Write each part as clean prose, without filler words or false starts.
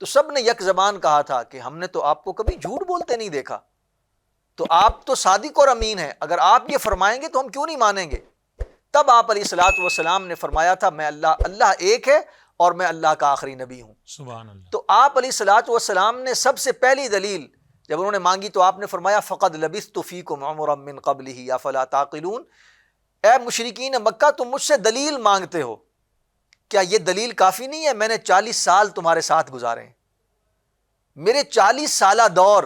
تو سب نے یک زبان کہا تھا کہ ہم نے تو آپ کو کبھی جھوٹ بولتے نہیں دیکھا، تو آپ تو صادق اور امین ہیں، اگر آپ یہ فرمائیں گے تو ہم کیوں نہیں مانیں گے؟ تب آپ علیہ الصلوۃ والسلام نے فرمایا تھا میں اللہ ایک ہے اور میں اللہ کا آخری نبی ہوں۔ سبحان اللہ۔ تو آپ علیہ الصلوۃ والسلام نے سب سے پہلی دلیل جب انہوں نے مانگی تو آپ نے فرمایا فقد لبثت فیکم عمرا من قبلہ افلا تعقلون، اے مشرکین مکہ تم مجھ سے دلیل مانگتے ہو، کیا یہ دلیل کافی نہیں ہے؟ میں نے 40 سال تمہارے ساتھ گزارے ہیں، میرے 40 سالہ دور،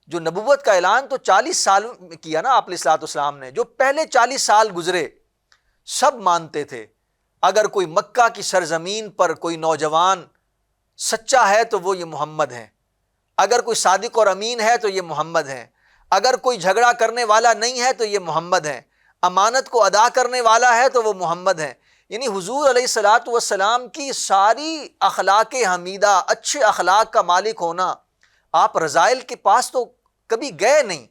جو نبوت کا اعلان تو 40 سال میں کیا نا آپ علیہ الصلوۃ والسلام نے، جو پہلے 40 سال گزرے سب مانتے تھے اگر کوئی مکہ کی سرزمین پر کوئی نوجوان سچا ہے تو وہ یہ محمد ہیں، اگر کوئی صادق اور امین ہے تو یہ محمد ہیں، اگر کوئی جھگڑا کرنے والا نہیں ہے تو یہ محمد ہیں، امانت کو ادا کرنے والا ہے تو وہ محمد ہیں۔ یعنی حضور علیہ الصلوۃ والسلام کی ساری اخلاق حمیدہ، اچھے اخلاق کا مالک ہونا، آپ رذائل کے پاس تو کبھی گئے نہیں،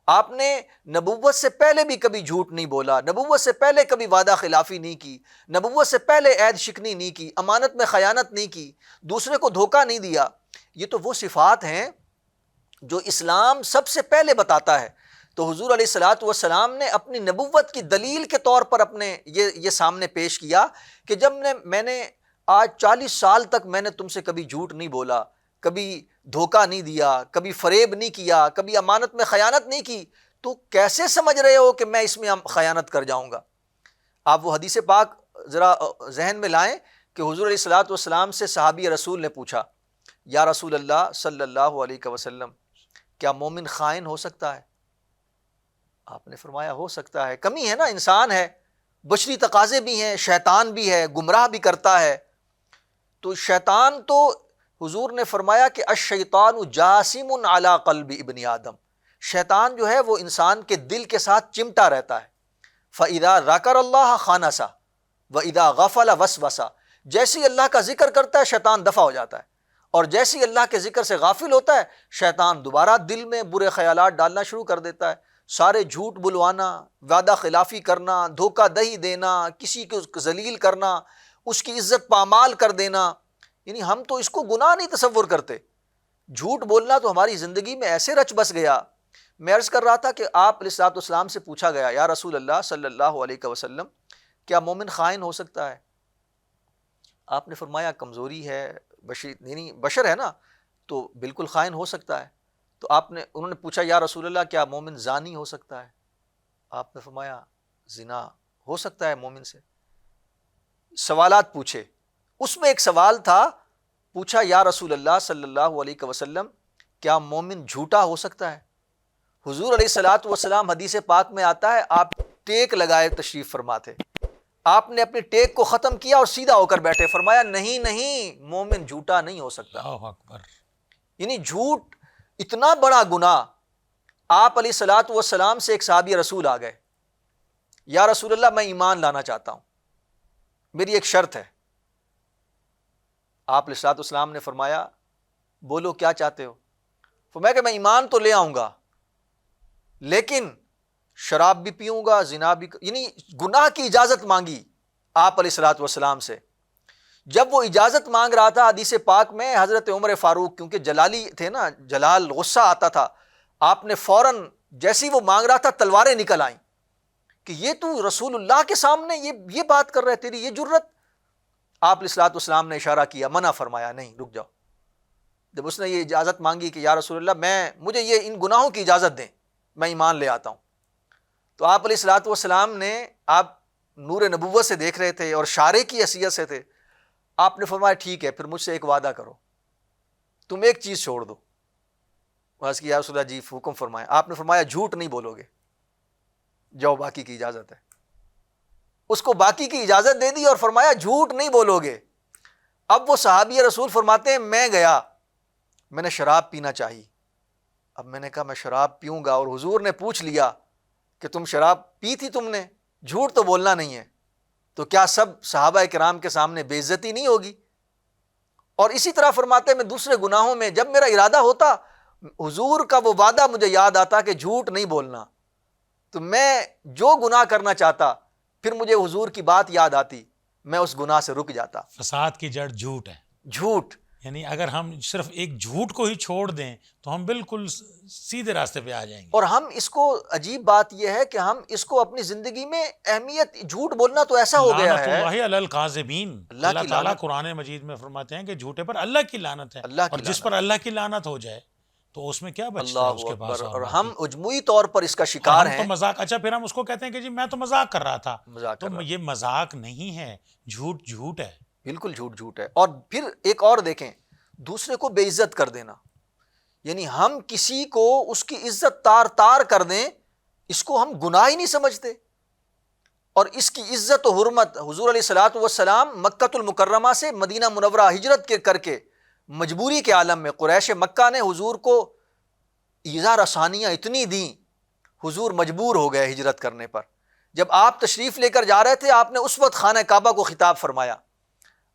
آپ نے نبوت سے پہلے بھی کبھی جھوٹ نہیں بولا، نبوت سے پہلے کبھی وعدہ خلافی نہیں کی، نبوت سے پہلے عہد شکنی نہیں کی، امانت میں خیانت نہیں کی، دوسرے کو دھوکہ نہیں دیا۔ یہ تو وہ صفات ہیں جو اسلام سب سے پہلے بتاتا ہے۔ تو حضور علیہ الصلوۃ والسلام نے اپنی نبوت کی دلیل کے طور پر اپنے یہ سامنے پیش کیا کہ جب میں نے آج 40 سال تک میں نے تم سے کبھی جھوٹ نہیں بولا، کبھی دھوکہ نہیں دیا، کبھی فریب نہیں کیا، کبھی امانت میں خیانت نہیں کی، تو کیسے سمجھ رہے ہو کہ میں اس میں خیانت کر جاؤں گا؟ آپ وہ حدیث پاک ذرا ذہن میں لائیں کہ حضور علیہ الصلوۃ والسلام سے صحابی رسول نے پوچھا یا رسول اللہ صلی اللہ علیہ وسلم کیا مومن خائن ہو سکتا ہے؟ آپ نے فرمایا ہو سکتا ہے، کمی ہے نا، انسان ہے، بشری تقاضے بھی ہیں، شیطان بھی ہے، گمراہ بھی کرتا ہے۔ تو شیطان تو حضور نے فرمایا کہ الشیطان جاسم علی قلب ابن آدم، شیطان جو ہے وہ انسان کے دل کے ساتھ چمٹا رہتا ہے۔ فَإِذَا ذَكَرَ اللَّهَ خَانَسَ وَإِذَا غَفَلَ وَسْوَسَ، جیسے ہی اللہ کا ذکر کرتا ہے شیطان دفع ہو جاتا ہے، اور جیسے ہی اللہ کے ذکر سے غافل ہوتا ہے شیطان دوبارہ دل میں برے خیالات ڈالنا شروع کر دیتا ہے، سارے جھوٹ بلوانا، وعدہ خلافی کرنا، دھوکہ دہی دینا، کسی کو ذلیل کرنا، اس کی عزت پامال کر دینا۔ یعنی ہم تو اس کو گناہ نہیں تصور کرتے، جھوٹ بولنا تو ہماری زندگی میں ایسے رچ بس گیا۔ میں عرض کر رہا تھا کہ آپ علیہ الصلوۃ والسلام سے پوچھا گیا یا رسول اللہ صلی اللہ علیہ وسلم کیا مومن خائن ہو سکتا ہے؟ آپ نے فرمایا کمزوری ہے، یعنی بشر ہے نا، تو بالکل خائن ہو سکتا ہے۔ تو انہوں نے پوچھا یا رسول اللہ کیا مومن زانی ہو سکتا ہے؟ آپ نے فرمایا زنا ہو سکتا ہے مومن سے۔ سوالات پوچھے، اس میں ایک سوال تھا، پوچھا یا رسول اللہ صلی اللہ علیہ وسلم کیا مومن جھوٹا ہو سکتا ہے؟ حضور علیہ الصلوۃ والسلام حدیث پاک میں آتا ہے آپ ٹیک لگائے تشریف فرما تھے، آپ نے اپنے ٹیک کو ختم کیا اور سیدھا ہو کر بیٹھے، فرمایا نہیں مومن جھوٹا نہیں ہو سکتا۔ اللہ اکبر۔ یعنی جھوٹ اتنا بڑا گناہ۔ آپ علیہ الصلوۃ والسلام سے ایک صحابی رسول آ گئے، یا رسول اللہ میں ایمان لانا چاہتا ہوں، میری ایک شرط ہے۔ آپ علیہ الصلوۃ والسلام نے فرمایا بولو کیا چاہتے ہو؟ فرمایا کہ میں ایمان تو لے آؤں گا لیکن شراب بھی پیوں گا، زنا بھی، یعنی گناہ کی اجازت مانگی آپ علیہ الصلوۃ والسلام سے۔ جب وہ اجازت مانگ رہا تھا حدیث پاک میں حضرت عمر فاروق، کیونکہ جلالی تھے نا، جلال غصہ آتا تھا، آپ نے فوراً جیسے ہی وہ مانگ رہا تھا تلواریں نکل آئیں کہ یہ تو رسول اللہ کے سامنے یہ بات کر رہے، تیری یہ جرت۔ آپ علیہ الصلوۃ والسلام نے اشارہ کیا، منع فرمایا نہیں رک جاؤ۔ جب اس نے یہ اجازت مانگی کہ یا رسول اللہ مجھے یہ ان گناہوں کی اجازت دیں، میں ایمان لے آتا ہوں، تو آپ علیہ الصلوۃ والسلام نے، آپ نور نبوت سے دیکھ رہے تھے اور شارع کی حیثیت سے تھے، آپ نے فرمایا ٹھیک ہے پھر مجھ سے ایک وعدہ کرو، تم ایک چیز چھوڑ دو۔ عرض کیا یا رسول اللہ جی حکم فرمائیں۔ آپ نے فرمایا جھوٹ نہیں بولو گے، جاؤ باقی کی اجازت ہے۔ اس کو باقی کی اجازت دے دی اور فرمایا جھوٹ نہیں بولو گے۔ اب وہ صحابی رسول فرماتے ہیں میں گیا، میں نے شراب پینا چاہی، اب میں نے کہا میں شراب پیوں گا، اور حضور نے پوچھ لیا کہ تم شراب پی تھی تم نے، جھوٹ تو بولنا نہیں ہے، تو کیا سب صحابہ کرام کے سامنے بے عزتی نہیں ہوگی؟ اور اسی طرح فرماتے ہیں میں دوسرے گناہوں میں جب میرا ارادہ ہوتا، حضور کا وہ وعدہ مجھے یاد آتا کہ جھوٹ نہیں بولنا، تو میں جو گناہ کرنا چاہتا پھر مجھے حضور کی بات یاد آتی، میں اس گناہ سے رک جاتا۔ فساد کی جڑ جھوٹ ہے۔ جھوٹ، یعنی اگر ہم صرف ایک جھوٹ کو ہی چھوڑ دیں تو ہم بالکل سیدھے راستے پہ آ جائیں گے. اور ہم اس کو عجیب بات یہ ہے کہ ہم اس کو اپنی زندگی میں اہمیت، جھوٹ بولنا تو ایسا ہو گیا لعنت ہے. اللہ علی القاذبین، اللہ اللہ کی تعالیٰ لعنت، قرآن مجید میں فرماتے ہیں کہ جھوٹے پر اللہ کی لعنت ہے، اللہ اور کی جس پر لعنت. اللہ کی لعنت ہو جائے تو اس میں کیا بچتا ہے اللہ اس کے پاس اکبر. اور اور باقی. ہم مجموعی طور پر اس کا اور شکار ہم تو ہیں. مذاق، اچھا پھر ہم اس کو کہتے ہیں کہ جی میں تو مذاق کر رہا تھا. مذاق تو کر رہا، یہ مذاق نہیں ہے، جھوٹ جھوٹ ہے. بالکل جھوٹ جھوٹ ہے. اور پھر ایک اور دیکھیں، دوسرے کو بے عزت کر دینا، یعنی ہم کسی کو اس کی عزت تار تار کر دیں، اس کو ہم گناہ ہی نہیں سمجھتے. اور اس کی عزت و حرمت، حضور علیہ الصلوۃ والسلام مکۃ المکرمہ سے مدینہ منورہ ہجرت کر کے مجبوری کے عالم میں، قریش مکہ نے حضور کو ایذا رسانیاں اتنی دیں، حضور مجبور ہو گئے ہجرت کرنے پر. جب آپ تشریف لے کر جا رہے تھے، آپ نے اس وقت خانہ کعبہ کو خطاب فرمایا.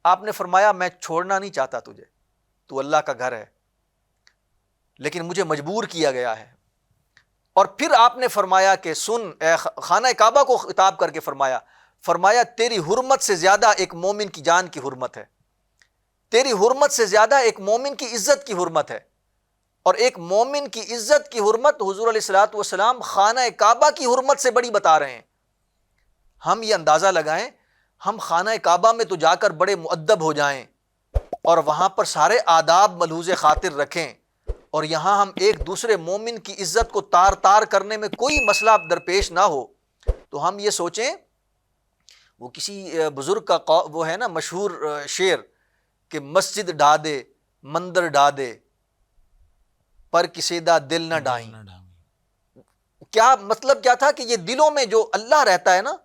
آپ نے فرمایا میں چھوڑنا نہیں چاہتا تجھے، تو اللہ کا گھر ہے، لیکن مجھے مجبور کیا گیا ہے. اور پھر آپ نے فرمایا کہ سن، اے خانہ کعبہ کو خطاب کر کے فرمایا تیری حرمت سے زیادہ ایک مومن کی جان کی حرمت ہے، تیری حرمت سے زیادہ ایک مومن کی عزت کی حرمت ہے. اور ایک مومن کی عزت کی حرمت حضور علیہ الصلوۃ والسلام خانہ کعبہ کی حرمت سے بڑی بتا رہے ہیں. ہم یہ اندازہ لگائیں، ہم خانہ کعبہ میں تو جا کر بڑے مؤدب ہو جائیں اور وہاں پر سارے آداب ملحوظ خاطر رکھیں، اور یہاں ہم ایک دوسرے مومن کی عزت کو تار تار کرنے میں کوئی مسئلہ درپیش نہ ہو، تو ہم یہ سوچیں، وہ کسی بزرگ کا وہ ہے نا مشہور شعر کہ مسجد ڈھا دے مندر ڈھا دے پر کسی دا دل نہ ڈھائیں. کیا مطلب کیا تھا کہ یہ دلوں میں جو اللہ رہتا ہے نا،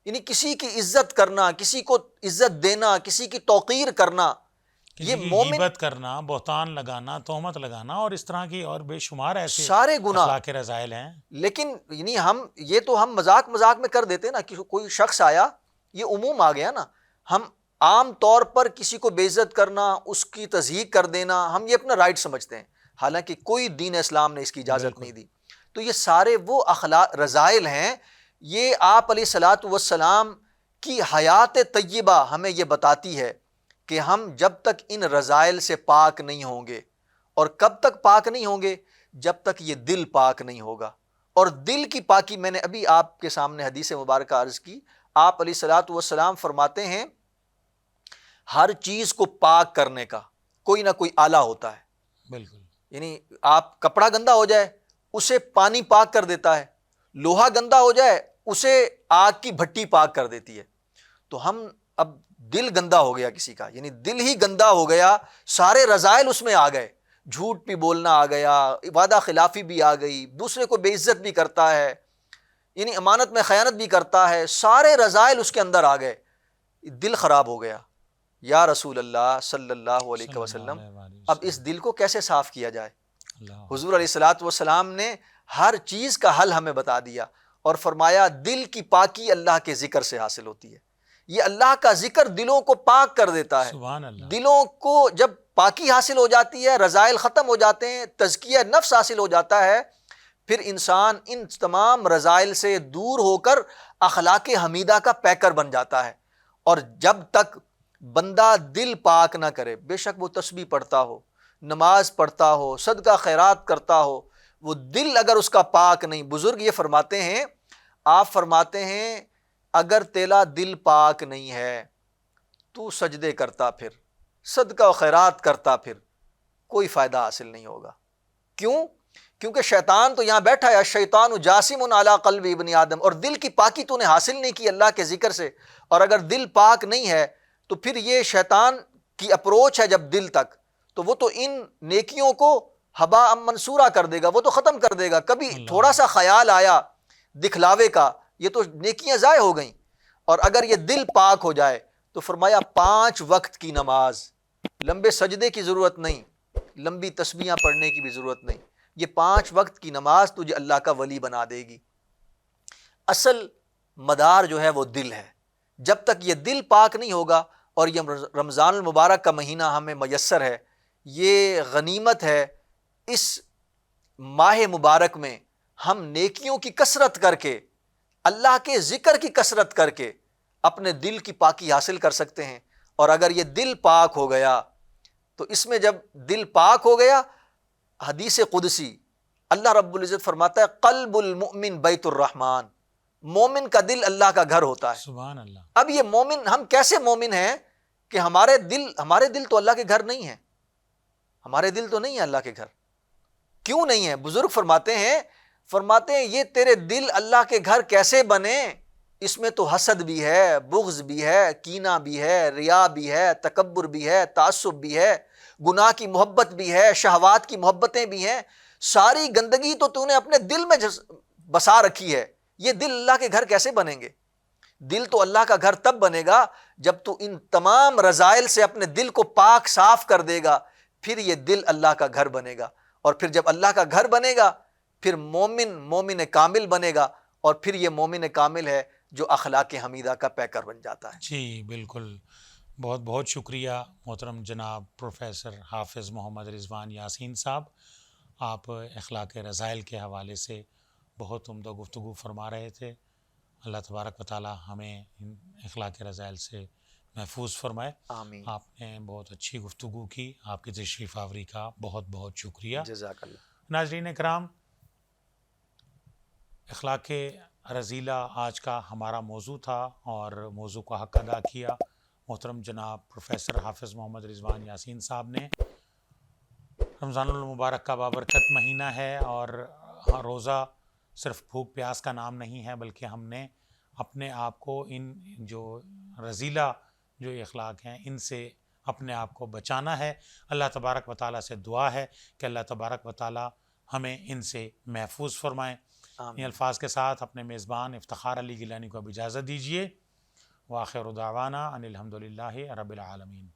یعنی کسی کی عزت کرنا، کسی کو عزت دینا، کسی کی توقیر کرنا، یہ مومن غیبت کرنا، بہتان لگانا، تہمت لگانا اور اس طرح کی اور بے شمار ایسے سارے گناہ اخلاق رذائل ہیں. لیکن یعنی ہم یہ تو ہم مذاق میں کر دیتے نا کہ کوئی شخص آیا، یہ عموم آ گیا نا. ہم عام طور پر کسی کو بے عزت کرنا، اس کی تضحیق کر دینا، ہم یہ اپنا رائٹ سمجھتے ہیں، حالانکہ کوئی دین اسلام نے اس کی اجازت نہیں دی. تو یہ سارے وہ اخلاق رذائل ہیں. یہ آپ علیہ الصلوۃ والسلام کی حیات طیبہ ہمیں یہ بتاتی ہے کہ ہم جب تک ان رذائل سے پاک نہیں ہوں گے، اور کب تک پاک نہیں ہوں گے؟ جب تک یہ دل پاک نہیں ہوگا. اور دل کی پاکی میں نے ابھی آپ کے سامنے حدیث مبارکہ عرض کی. آپ علیہ الصلوۃ والسلام فرماتے ہیں ہر چیز کو پاک کرنے کا کوئی نہ کوئی آلہ ہوتا ہے. بالکل. یعنی آپ کپڑا گندا ہو جائے اسے پانی پاک کر دیتا ہے، لوہا گندا ہو جائے اسے آگ کی بھٹی پاک کر دیتی ہے. تو ہم اب دل گندا ہو گیا کسی کا، یعنی دل ہی گندا ہو گیا، سارے رذائل اس میں آ گئے، جھوٹ بھی بولنا آ گیا، وعدہ خلافی بھی آ گئی، دوسرے کو بے عزت بھی کرتا ہے، یعنی امانت میں خیانت بھی کرتا ہے، سارے رذائل اس کے اندر آ گئے. دل خراب ہو گیا. یا رسول اللہ صلی اللہ علیہ وسلم، اب اس دل کو کیسے صاف کیا جائے؟ حضور علیہ الصلوۃ والسلام نے ہر چیز کا حل ہمیں بتا دیا اور فرمایا دل کی پاکی اللہ کے ذکر سے حاصل ہوتی ہے. یہ اللہ کا ذکر دلوں کو پاک کر دیتا ہے. سبحان اللہ. دلوں کو جب پاکی حاصل ہو جاتی ہے، رذائل ختم ہو جاتے ہیں، تزکیہ نفس حاصل ہو جاتا ہے، پھر انسان ان تمام رذائل سے دور ہو کر اخلاق حمیدہ کا پیکر بن جاتا ہے. اور جب تک بندہ دل پاک نہ کرے، بے شک وہ تسبیح پڑھتا ہو، نماز پڑھتا ہو، صدقہ خیرات کرتا ہو، وہ دل اگر اس کا پاک نہیں، بزرگ یہ فرماتے ہیں، آپ فرماتے ہیں اگر تیرا دل پاک نہیں ہے تو سجدے کرتا پھر، صدقہ و خیرات کرتا پھر، کوئی فائدہ حاصل نہیں ہوگا. کیوں؟ کیونکہ شیطان تو یہاں بیٹھا ہے، الشیطان جاسم علی قلب ابن آدم، اور دل کی پاکی تو نے حاصل نہیں کی اللہ کے ذکر سے. اور اگر دل پاک نہیں ہے تو پھر یہ شیطان کی اپروچ ہے جب دل تک، تو وہ تو ان نیکیوں کو ہبا منصورہ کر دے گا، وہ تو ختم کر دے گا. کبھی تھوڑا سا خیال آیا دکھلاوے کا، یہ تو نیکیاں ضائع ہو گئیں. اور اگر یہ دل پاک ہو جائے تو فرمایا 5 وقت کی نماز، لمبے سجدے کی ضرورت نہیں، لمبی تسبیحاں پڑھنے کی بھی ضرورت نہیں، یہ 5 وقت کی نماز تجھے اللہ کا ولی بنا دے گی. اصل مدار جو ہے وہ دل ہے. جب تک یہ دل پاک نہیں ہوگا، اور یہ رمضان المبارک کا مہینہ ہمیں میسر ہے، یہ غنیمت ہے. اس ماہ مبارک میں ہم نیکیوں کی کثرت کر کے، اللہ کے ذکر کی کثرت کر کے اپنے دل کی پاکی حاصل کر سکتے ہیں. اور اگر یہ دل پاک ہو گیا تو اس میں جب دل پاک ہو گیا، حدیث قدسی اللہ رب العزت فرماتا ہے قلب المؤمن بیت الرحمن، مومن کا دل اللہ کا گھر ہوتا ہے۔ سبحان اللہ۔ اب یہ مومن، ہم کیسے مومن ہیں کہ ہمارے دل تو اللہ کے گھر نہیں ہے، ہمارے دل تو نہیں ہے اللہ کے گھر۔ کیوں نہیں ہے؟ بزرگ فرماتے ہیں یہ تیرے دل اللہ کے گھر کیسے بنے؟ اس میں تو حسد بھی ہے، بغض بھی ہے، کینہ بھی ہے، ریا بھی ہے، تکبر بھی ہے، تعصب بھی ہے، گناہ کی محبت بھی ہے، شہوات کی محبتیں بھی ہیں، ساری گندگی تو نے اپنے دل میں بسا رکھی ہے۔ یہ دل اللہ کے گھر کیسے بنیں گے؟ دل تو اللہ کا گھر تب بنے گا جب تو ان تمام رذائل سے اپنے دل کو پاک صاف کر دے گا، پھر یہ دل اللہ کا گھر بنے گا۔ اور پھر جب اللہ کا گھر بنے گا پھر مومن کامل بنے گا، اور پھر یہ مومن کامل ہے جو اخلاق حمیدہ کا پیکر بن جاتا ہے۔ جی بالکل، بہت بہت شکریہ محترم جناب پروفیسر حافظ محمد رضوان یاسین صاحب، آپ اخلاق رذائل کے حوالے سے بہت عمدہ گفتگو فرما رہے تھے۔ اللہ تبارک و تعالی ہمیں ان اخلاق رذائل سے محفوظ فرمائے۔ آمین، آپ نے بہت اچھی گفتگو کی، آپ کی تشریف آوری کا بہت بہت شکریہ۔ جزاک اللہ۔ ناظرین کرام، اخلاق رذیلہ آج کا ہمارا موضوع تھا، اور موضوع کا حق ادا کیا محترم جناب پروفیسر حافظ محمد رضوان یاسین صاحب نے۔ رمضان المبارک کا بابرکت مہینہ ہے، اور روزہ صرف بھوک پیاس کا نام نہیں ہے، بلکہ ہم نے اپنے آپ کو ان جو رذیلہ جو اخلاق ہیں ان سے اپنے آپ کو بچانا ہے۔ اللہ تبارک و تعالیٰ سے دعا ہے کہ اللہ تبارک و تعالیٰ ہمیں ان سے محفوظ فرمائیں۔ ان الفاظ کے ساتھ اپنے میزبان افتخار علی گیلانی کو اب اجازت دیجیے۔ وآخر دعوانا ان الحمد للہ رب العالمین۔